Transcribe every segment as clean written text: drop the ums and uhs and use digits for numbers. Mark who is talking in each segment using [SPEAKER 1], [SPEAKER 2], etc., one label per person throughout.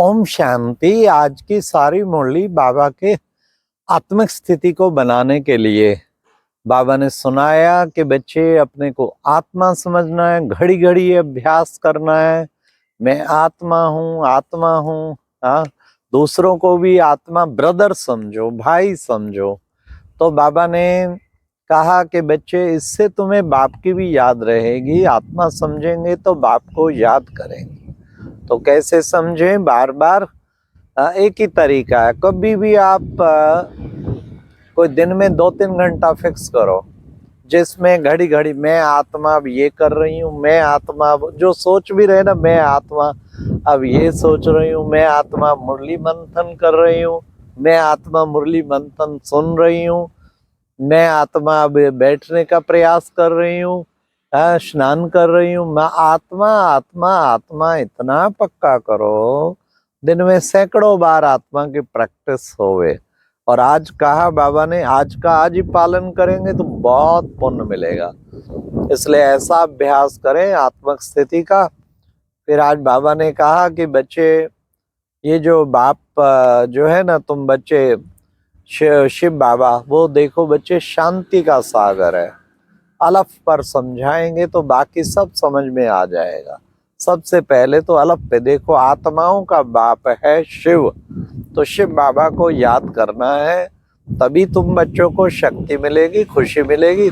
[SPEAKER 1] ओम शांति। आज की सारी मुरली बाबा के आत्मिक स्थिति को बनाने के लिए बाबा ने सुनाया कि बच्चे अपने को आत्मा समझना है, घड़ी घड़ी अभ्यास करना है। मैं आत्मा हूँ, आत्मा हूँ। हाँ, दूसरों को भी आत्मा ब्रदर समझो, भाई समझो। तो बाबा ने कहा कि बच्चे, इससे तुम्हें बाप की भी याद रहेगी। आत्मा समझेंगे तो बाप को याद करेंगे। तो कैसे समझें? बार बार एक ही तरीका है। कभी भी आप कोई दिन में 2-3 घंटा फिक्स करो, जिसमें घड़ी घड़ी मैं आत्मा अब ये कर रही हूँ, मैं आत्मा जो सोच भी रहे ना, मैं आत्मा अब ये सोच रही हूँ, मैं आत्मा मुरली मंथन कर रही हूँ, मैं आत्मा मुरली मंथन सुन रही हूँ, मैं आत्मा अब बैठने का प्रयास कर रही हूँ, स्नान कर रही हूँ। मैं आत्मा आत्मा आत्मा इतना पक्का करो, दिन में सैकड़ों बार आत्मा की प्रैक्टिस होवे। और आज कहा बाबा ने, आज का आज ही पालन करेंगे तो बहुत पुण्य मिलेगा। इसलिए ऐसा अभ्यास करें आत्मक स्थिति का। फिर आज बाबा ने कहा कि बच्चे, ये जो बाप जो है ना, तुम बच्चे शिव बाबा, वो देखो बच्चे शांति का सागर है। अलफ पर समझाएंगे तो बाकी सब समझ में आ जाएगा। सबसे पहले तो अलफ पे देखो, आत्माओं का बाप है शिव। तो शिव बाबा को याद करना है, तभी तुम बच्चों को शक्ति मिलेगी, खुशी मिलेगी।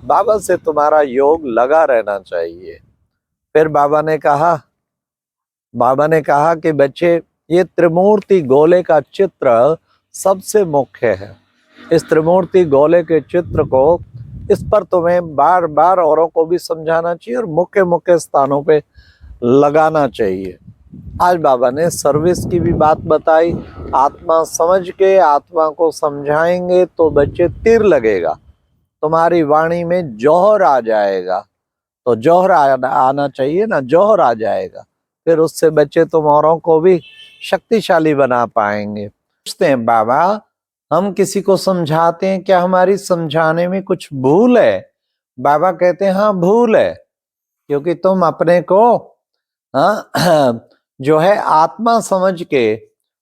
[SPEAKER 1] बाबा से तुम्हारा योग लगा रहना चाहिए। फिर बाबा ने कहा कि बच्चे, ये त्रिमूर्ति गोले का चित्र सबसे मुख्य है। इस त्रिमूर्ति गोले के चित्र को, इस पर तुम्हें बार बार औरों को भी समझाना चाहिए और मुख्य मुख्य स्थानों पे लगाना चाहिए। आज बाबा ने सर्विस की भी बात बताई। आत्मा समझ के आत्मा को समझाएंगे तो बच्चे तीर लगेगा, तुम्हारी वाणी में जौहर आ जाएगा। तो जौहर आना चाहिए ना, जौहर आ जाएगा। फिर उससे बच्चे तुम औरों को भी शक्तिशाली बना पाएंगे। पूछते हैं, बाबा हम किसी को समझाते हैं, क्या हमारी समझाने में कुछ भूल है? बाबा कहते हैं हाँ, भूल है, क्योंकि तुम अपने को जो है आत्मा समझ के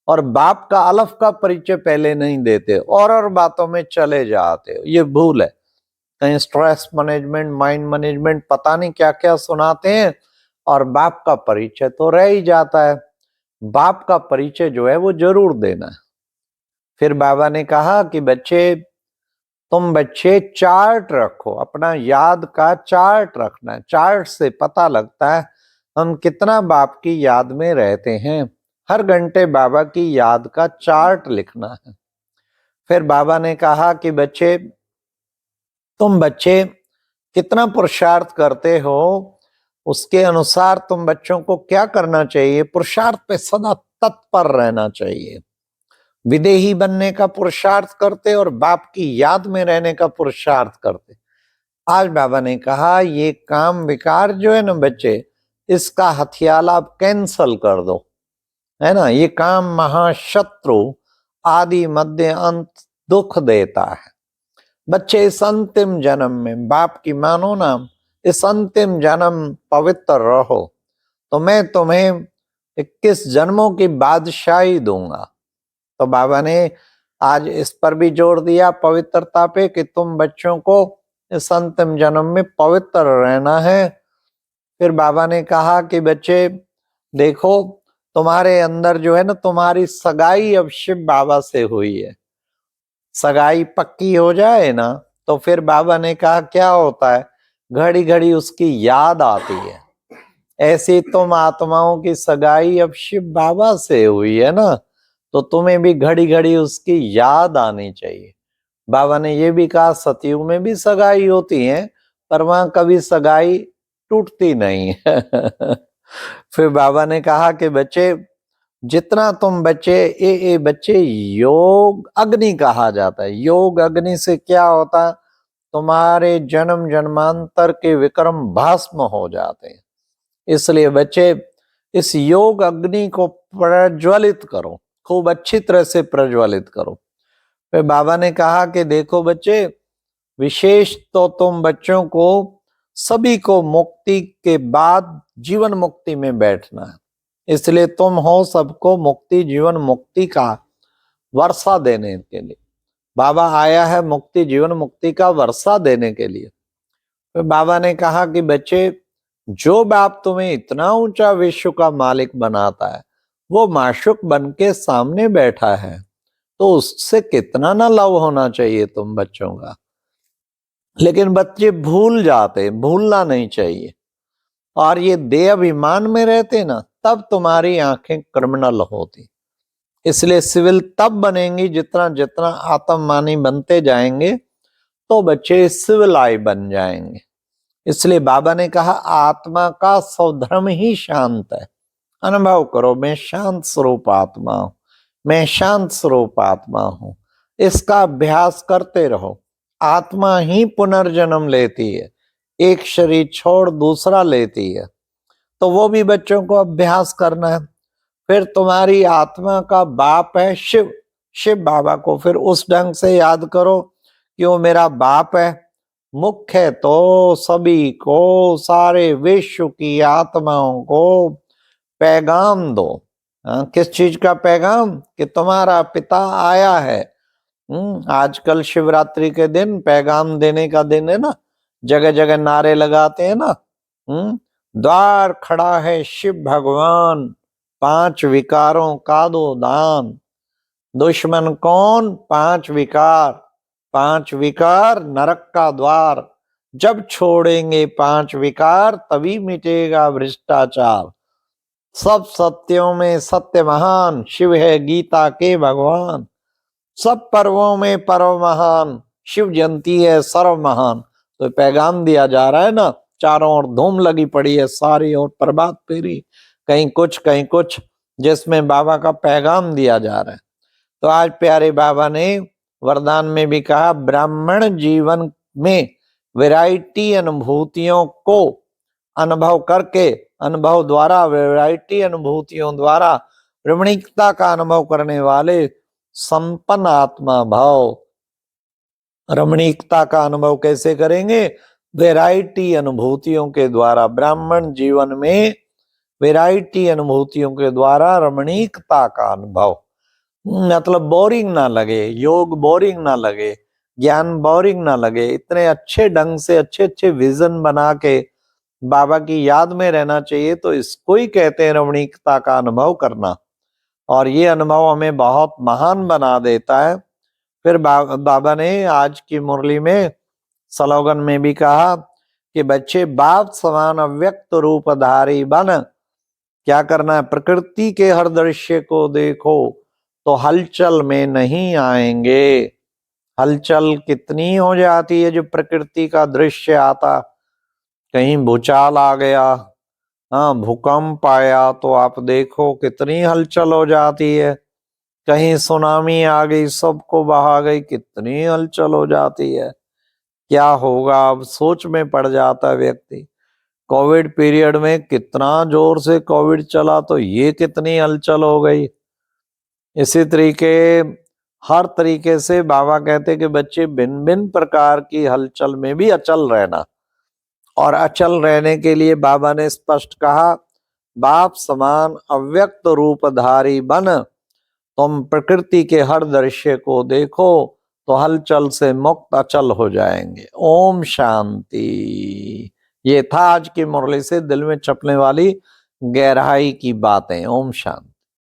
[SPEAKER 1] और बाप का अलफ का परिचय पहले नहीं देते और बातों में चले जाते हो। ये भूल है। कहीं स्ट्रेस मैनेजमेंट, माइंड मैनेजमेंट, पता नहीं क्या क्या सुनाते हैं और बाप का परिचय तो रह ही जाता है। बाप का परिचय जो है वो जरूर देना है। फिर बाबा ने कहा कि बच्चे, तुम बच्चे चार्ट रखो, अपना याद का चार्ट रखना है। चार्ट से पता लगता है हम कितना बाप की याद में रहते हैं। हर घंटे बाबा की याद का चार्ट लिखना है। फिर बाबा ने कहा कि बच्चे, तुम बच्चे कितना पुरुषार्थ करते हो, उसके अनुसार तुम बच्चों को क्या करना चाहिए? पुरुषार्थ पे सदा तत्पर रहना चाहिए। विदेही बनने का पुरुषार्थ करते और बाप की याद में रहने का पुरुषार्थ करते। आज बाबा ने कहा, ये काम विकार जो है ना बच्चे, इसका हथियार आप कैंसल कर दो, है ना। ये काम महाशत्रु, आदि मध्य अंत दुख देता है। बच्चे, इस अंतिम जन्म में बाप की मानो ना, इस अंतिम जन्म पवित्र रहो तो मैं तुम्हें 21 जन्मों की बादशाही दूंगा। तो बाबा ने आज इस पर भी जोर दिया, पवित्रता पे, कि तुम बच्चों को इस अंतिम जन्म में पवित्र रहना है। फिर बाबा ने कहा कि बच्चे देखो, तुम्हारे अंदर जो है ना, तुम्हारी सगाई अब शिव बाबा से हुई है। सगाई पक्की हो जाए ना, तो फिर बाबा ने कहा क्या होता है, घड़ी घड़ी उसकी याद आती है। ऐसी तुम आत्माओं की सगाई अब शिव बाबा से हुई है ना, तो तुम्हें भी घड़ी घड़ी उसकी याद आनी चाहिए। बाबा ने ये भी कहा, सतयुग में भी सगाई होती है, पर वहां कभी सगाई टूटती नहीं है। फिर बाबा ने कहा कि बच्चे, जितना तुम बच्चे, ए बच्चे, योग अग्नि कहा जाता है। योग अग्नि से क्या होता है, तुम्हारे जन्म जन्मांतर के विक्रम भस्म हो जाते हैं। इसलिए बच्चे, इस योग अग्नि को प्रज्वलित करो, खूब अच्छी तरह से प्रज्वलित करो। फिर बाबा ने कहा कि देखो बच्चे, विशेष तो तुम बच्चों को, सभी को मुक्ति के बाद जीवन मुक्ति में बैठना है। इसलिए तुम हो सबको मुक्ति जीवन मुक्ति का वर्षा देने के लिए। बाबा आया है मुक्ति जीवन मुक्ति का वर्षा देने के लिए। तो बाबा ने कहा कि बच्चे, जो बाप तुम्हें इतना ऊंचा विश्व का मालिक बनाता है वो माशूक बन के सामने बैठा है, तो उससे कितना ना लव होना चाहिए तुम बच्चों का। लेकिन बच्चे भूल जाते, भूलना नहीं चाहिए। और ये देह अभिमान में रहते ना, तब तुम्हारी आंखें क्रिमिनल होती। इसलिए सिविल तब बनेंगी जितना जितना आत्ममानी बनते जाएंगे तो बच्चे सिविल आई बन जाएंगे। इसलिए बाबा ने कहा आत्मा का स्वधर्म ही शांत है। अनुभव करो, मैं शांत स्वरूप आत्मा हूं, मैं शांत स्वरूप आत्मा हूं। इसका अभ्यास करते रहो। आत्मा ही पुनर्जन्म लेती है, एक शरीर छोड़ दूसरा लेती है। तो वो भी बच्चों को अभ्यास करना है। फिर तुम्हारी आत्मा का बाप है शिव, शिव बाबा को फिर उस ढंग से याद करो कि वो मेरा बाप है। मुख्य तो सभी को, सारे विश्व की आत्माओं को पैगाम दो। किस चीज का पैगाम? कि तुम्हारा पिता आया है। आजकल शिवरात्रि के दिन पैगाम देने का दिन है ना, जगह जगह नारे लगाते हैं ना। द्वार खड़ा है शिव भगवान, 5 विकारों का दो दान। दुश्मन कौन? 5 विकार। 5 विकार नरक का द्वार। जब छोड़ेंगे 5 विकार तभी मिटेगा भ्रष्टाचार। सब सत्यों में सत्य महान, शिव है गीता के भगवान। सब पर्वों में पर्व महान, शिव जयंती है सर्व महान। तो पैगाम दिया जा रहा है ना, चारों ओर धूम लगी पड़ी है, सारी ओर प्रभात फेरी, कहीं कुछ, जिसमें बाबा का पैगाम दिया जा रहा है। तो आज प्यारे बाबा ने वरदान में भी कहा, ब्राह्मण जीवन में वैरायटी अनुभूतियों को अनुभव करके, अनुभव द्वारा, वैरायटी अनुभूतियों द्वारा रमणीकता का अनुभव करने वाले संपन्न आत्मा भाव। रमणीकता का अनुभव कैसे करेंगे? वैरायटी अनुभूतियों के द्वारा। ब्राह्मण जीवन में वैरायटी अनुभूतियों के द्वारा रमणीकता का अनुभव। मतलब बोरिंग ना लगे, योग बोरिंग ना लगे, ज्ञान बोरिंग ना लगे। इतने अच्छे ढंग से अच्छे अच्छे विजन बना के बाबा की याद में रहना चाहिए। तो इसको ही कहते हैं रमणीकता का अनुभव करना। और ये अनुभव हमें बहुत महान बना देता है। फिर बाबा ने आज की मुरली में स्लोगन में भी कहा कि बच्चे बाप समान अव्यक्त रूपधारी बन। क्या करना है? प्रकृति के हर दृश्य को देखो तो हलचल में नहीं आएंगे। हलचल कितनी हो जाती है जब प्रकृति का दृश्य आता। कहीं भूचाल आ गया, भूकंप आया, तो आप देखो कितनी हलचल हो जाती है। कहीं सुनामी आ गई, सबको बहा गई, कितनी हलचल हो जाती है। क्या होगा अब सोच में पड़ जाता है व्यक्ति। कोविड पीरियड में कितना जोर से कोविड चला, तो ये कितनी हलचल हो गई। इसी तरीके हर तरीके से बाबा कहते कि बच्चे भिन्न भिन्न प्रकार की हलचल में भी अचल रहना। और अचल रहने के लिए बाबा ने स्पष्ट कहा, बाप समान अव्यक्त रूपधारी बन। तुम प्रकृति के हर दृश्य को देखो तो हलचल से मुक्त अचल हो जाएंगे। ओम शांति। ये था आज की मुरली से दिल में छपने वाली गहराई की बातें। ओम शांति।